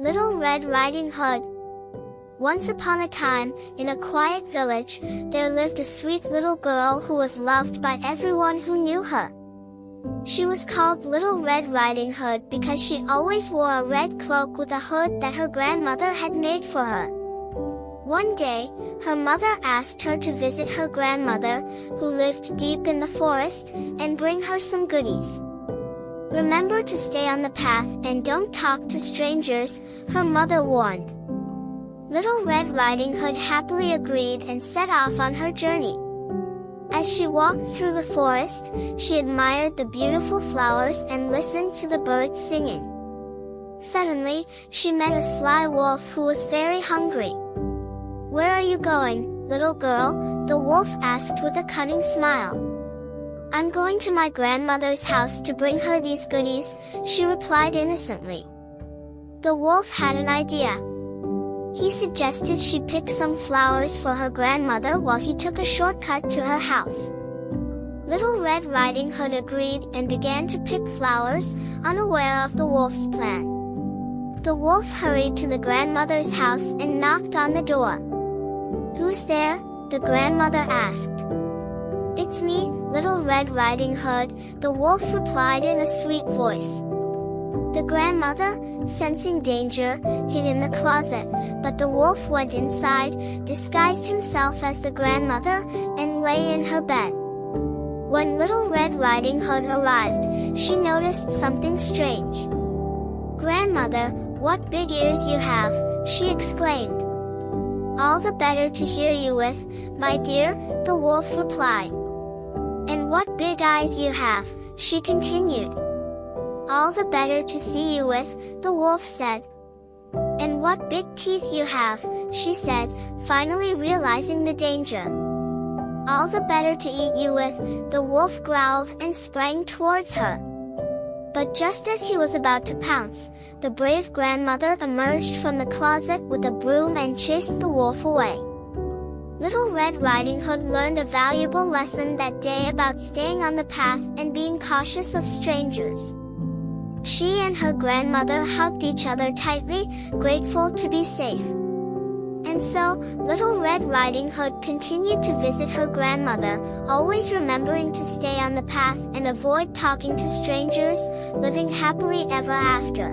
Little Red Riding Hood. Once upon a time, in a quiet village, there lived a sweet little girl who was loved by everyone who knew her. She was called Little Red Riding Hood because she always wore a red cloak with a hood that her grandmother had made for her. One day, her mother asked her to visit her grandmother, who lived deep in the forest, and bring her some goodies. "Remember to stay on the path and don't talk to strangers," her mother warned. Little Red Riding Hood happily agreed and set off on her journey. As she walked through the forest, she admired the beautiful flowers and listened to the birds singing. Suddenly, she met a sly wolf who was very hungry. "Where are you going, little girl?" the wolf asked with a cunning smile. "I'm going to my grandmother's house to bring her these goodies," she replied innocently. The wolf had an idea. He suggested she pick some flowers for her grandmother while he took a shortcut to her house. Little Red Riding Hood agreed and began to pick flowers, unaware of the wolf's plan. The wolf hurried to the grandmother's house and knocked on the door. "Who's there?" the grandmother asked. "It's me, Little Red Riding Hood," the wolf replied in a sweet voice. The grandmother, sensing danger, hid in the closet, but the wolf went inside, disguised himself as the grandmother, and lay in her bed. When Little Red Riding Hood arrived, she noticed something strange. "Grandmother, what big ears you have!" she exclaimed. "All the better to hear you with, my dear," the wolf replied. "And what big eyes you have," she continued. "All the better to see you with," the wolf said. "And what big teeth you have," she said, finally realizing the danger. "All the better to eat you with," the wolf growled and sprang towards her. But just as he was about to pounce, the brave grandmother emerged from the closet with a broom and chased the wolf away. Little Red Riding Hood learned a valuable lesson that day about staying on the path and being cautious of strangers. She and her grandmother hugged each other tightly, grateful to be safe. And so, Little Red Riding Hood continued to visit her grandmother, always remembering to stay on the path and avoid talking to strangers, living happily ever after.